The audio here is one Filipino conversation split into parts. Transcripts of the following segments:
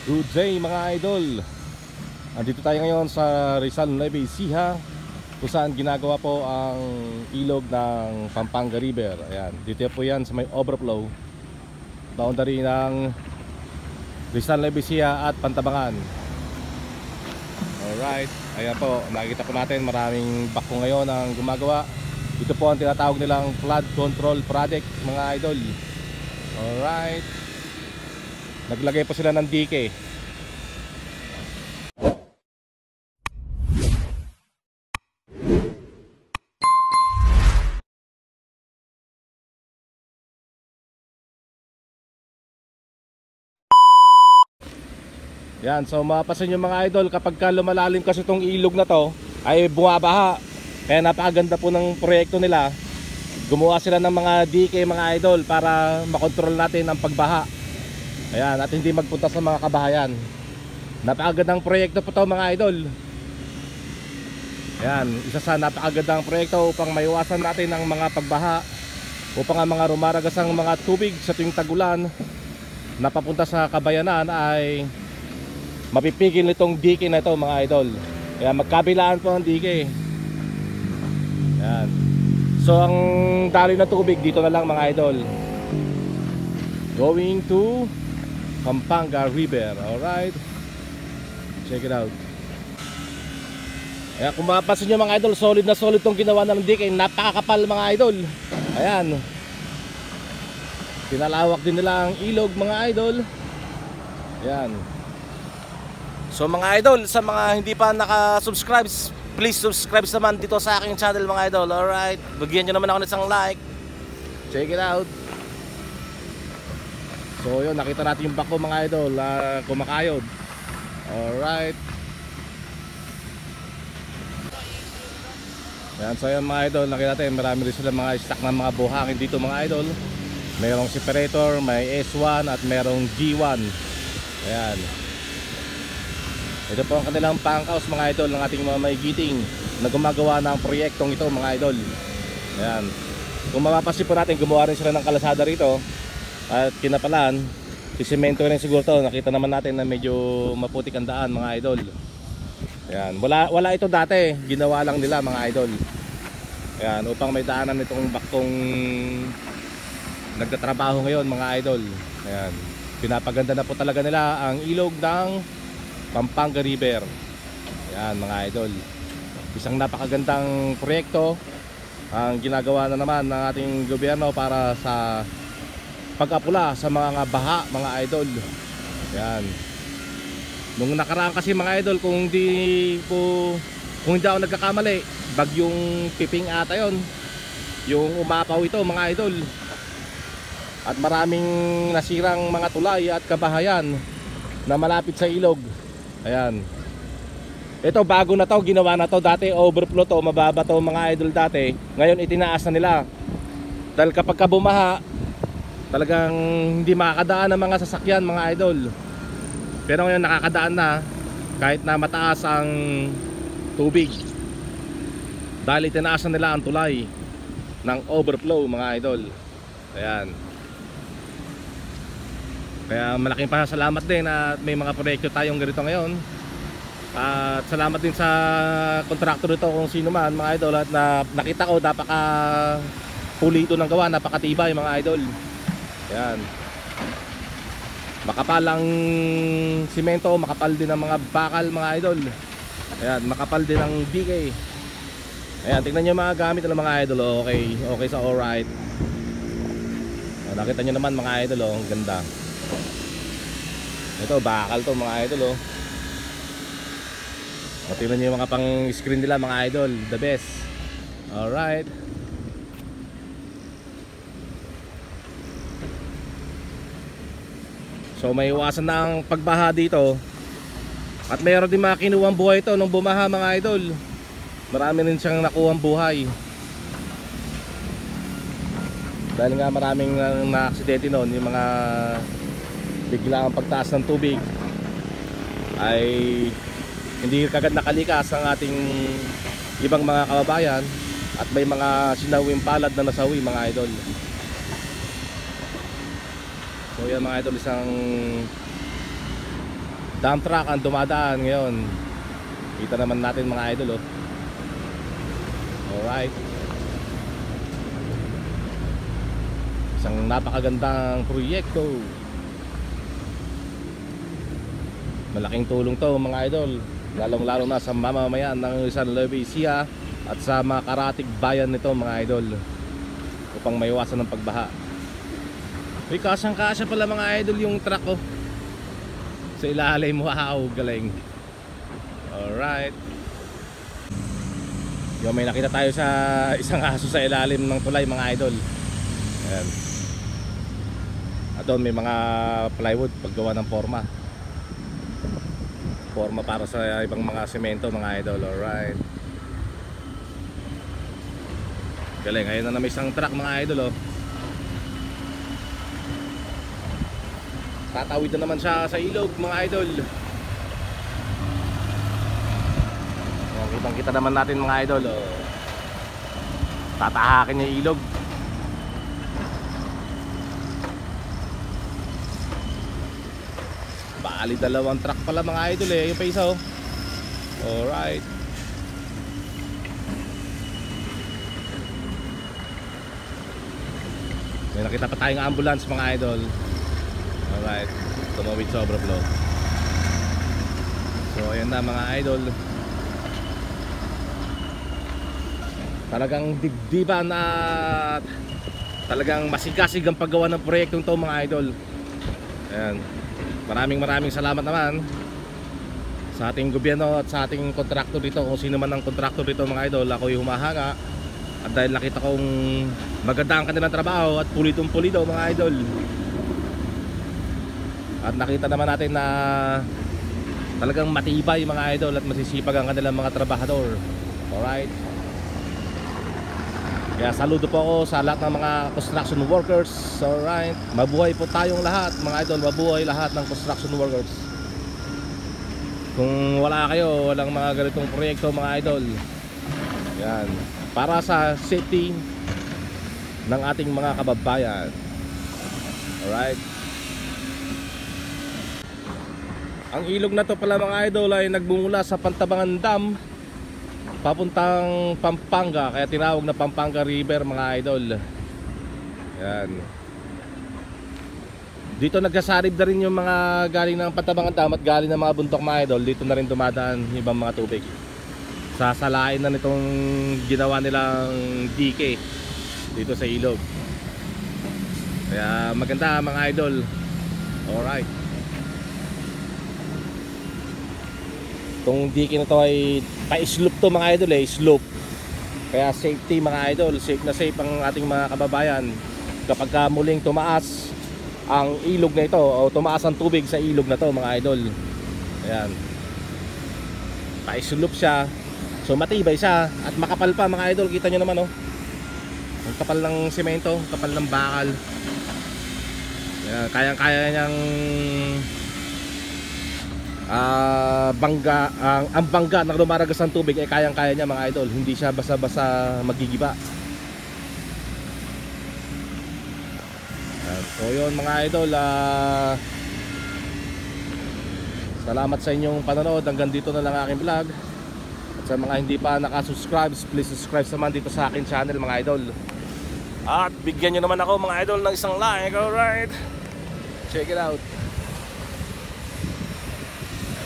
Good day mga idol. Andito tayo ngayon sa Rizal Nueva Ecija, kung saan ginagawa po ang ilog ng Pampanga River. Ayan, dito po yan sa may overflow, boundary ng Rizal Nueva Ecija at Pantabangan. Alright, ayan po, nakikita po natin maraming bako ngayon ang gumagawa. Ito po ang tinatawag nilang flood control project mga idol. Alright, naglagay po sila ng dike. Yan, so mapapansin nyo mga idol, kapag ka lumalalim kasi itong ilog na to ay bumabaha. Kaya napakaganda po ng proyekto nila. Gumawa sila ng mga dike mga idol para makontrol natin ang pagbaha. Ayan, at hindi magpunta sa mga kabahayan. Napakagandang proyekto po to mga idol. Ayan, isa sa napakagandang proyekto upang maiwasan natin ang mga pagbaha, upang ang mga rumaragasang mga tubig sa tuwing tagulan na papunta sa kabayanan ay mapipigil nitong dike na ito mga idol. Kaya magkabilaan po ang dike. Ayan. So ang daloy ng tubig dito na lang mga idol, going to Pampanga River. Alright, check it out. Ayan, kung mapapansin nyo mga idol, solid na solid itong ginawa ng dike. Napakakapal mga idol. Ayan, pinalawak din nila ang ilog mga idol. Ayan. So mga idol, sa mga hindi pa naka-subscribe, please subscribe naman dito sa aking channel mga idol. Alright, bigyan nyo naman ako ng isang like. Check it out. So yun, nakita natin yung bako mga idol, kumakayod. Alright. Ayan, so yun mga idol, nakita natin marami rin sila mga stock ng mga buhangin dito mga idol. Mayroong separator, may S1 at mayroong G1. Ayan. Ito po ang kanilang pangkaos mga idol ng ating mga maigiting na gumagawa ng proyektong ito mga idol. Ayan. Kung mapapansin po natin, gumawa rin sila ng kalasada rito. At kinapalan, sisemento rin siguro to. Nakita naman natin na medyo maputik ang daan mga idol. Ayan. Wala ito dati, ginawa lang nila mga idol. Ayan, upang may daanan itong bakong nagtatrabaho ngayon mga idol. Ayan. Pinapaganda na po talaga nila ang ilog ng Pampanga River. Ayan mga idol, isang napakagandang proyekto ang ginagawa na naman ng ating gobyerno para sa pag-apula sa mga baha mga idol. Ayan. Nung nakaraan kasi mga idol, kung hindi ako nagkakamali, bagyong Piping ata yon yung umapaw ito mga idol, at maraming nasirang mga tulay at kabahayan na malapit sa ilog. Ayan. Ito bago na to, ginawa na to. Dati overflow to, mababa to mga idol dati. Ngayon itinaas na nila. Dahil kapag bumaha, talagang hindi makakadaan ng mga sasakyan mga idol. Pero ngayon nakakadaan na kahit na mataas ang tubig. Dahil itinaas na nila ang tulay ng overflow mga idol. Ayan. Kaya malaking pasasalamat din at may mga proyekto tayong ganito ngayon. At salamat din sa kontraktor nito kung sino man mga idol. At nakita ko napaka pulido ng gawa, napakatibay mga idol. Ayan. Makapal ang simento, makapal din ang mga bakal mga idol. Ayan, makapal din ang dike. Ayan, tingnan nyo mga gamit ng mga idol. Okay sa alright. Nakita nyo naman mga idol, ang ganda. Ito bakal to mga idol tingnan nyo yung mga pang screen nila mga idol, the best. Alright. So may iwasan na ang pagbaha dito. At mayroon din mga kinuwang buhay ito nung bumaha mga idol. Marami rin siyang nakuwang buhay. Dahil nga maraming na-aksidente noon, yung mga bigla ang pagtaas ng tubig ay hindi kagad nakalikas ang ating ibang mga kababayan, at may mga sinawing palad na nasawi mga idol. So yan mga idol, isang dump truck ang dumadaan ngayon. Kita naman natin mga idol, oh. Alright. Isang napakagandang proyekto. Malaking tulong to mga idol, lalong-lalo na sa mamamayan ng San Luis at sa mga karatig bayan nito mga idol, upang maiwasan ng pagbaha. Uy, kasang-kasya pala mga idol yung truck, oh. Sa ilalim, wow, galing. Alright. Yung may nakita tayo sa isang aso sa ilalim ng tulay mga idol. Ayan. At doon may mga plywood paggawa ng forma para sa ibang mga semento mga idol. Alright. Galing, ayun na may isang truck mga idol, oh. Tatawid na naman siya sa ilog mga idol. Kitang kita naman natin mga idol, oh. Tatahakin niya ilog. Bali dalawang truck pala mga idol, eh. Yung pa isa, oh. Alright. May nakita pa tayong ambulance mga idol. Alright. Tumawid sa overflow. So ayan na mga idol. Talagang dibdiban at talagang masigasig ang paggawa ng proyektong to mga idol. Ayan. Maraming salamat naman sa ating gobyerno at sa ating kontraktor dito. Kung sino man ang kontraktor dito mga idol, ako'y humahanga. At dahil nakita kong maganda ang kanilang trabaho at pulitong-pulido mga idol. At nakita naman natin na talagang matibay mga idol at masisipag ang kanilang mga trabahador. Alright. Kaya saludo po ako sa lahat ng mga construction workers. Alright. Mabuhay po tayong lahat mga idol. Mabuhay lahat ng construction workers. Kung wala kayo, walang mga ganitong proyekto mga idol. Yan. Para sa safety ng ating mga kababayan. Alright. Ang ilog na to pala mga idol ay nagbumula sa Pantabangan Dam papuntang Pampanga, kaya tinawag na Pampanga River mga idol. Yan. Dito nagkasarib na rin yung mga galing ng Pantabangan Dam at galing ng mga bundok mga idol. Dito na rin dumadaan yung ibang mga tubig. Sasalain na nitong ginawa nilang dike dito sa ilog. Kaya maganda mga idol. Alright. Itong dike na to ay pa-slope to mga idol, eh, slope. Kaya safety mga idol, safe na safe ang ating mga kababayan kapag muling tumaas ang ilog na ito o tumaas ang tubig sa ilog na to mga idol. Ayan. Pa-slope siya. So matibay siya at makapal pa mga idol, kita nyo naman, oh. Ang kapal ng semento, kapal ng bakal. Ayan, kayang-kaya niyang bangga, ang bangga na lumaragas ng tubig ay kayang-kaya niya mga idol. Hindi siya basa-basa magigiba. So yun mga idol, salamat sa inyong panonood. Hanggang dito na lang aking vlog. At sa mga hindi pa nakasubscribe, please subscribe naman dito sa akin channel mga idol. At bigyan nyo naman ako mga idol ng isang like. Alright, check it out.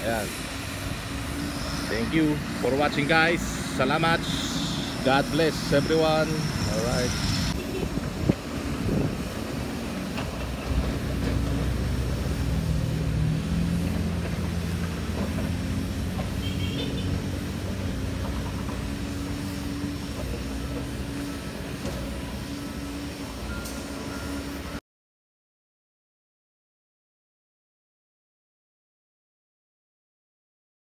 Ayan. Thank you for watching guys. Salamat. God bless everyone. Alright.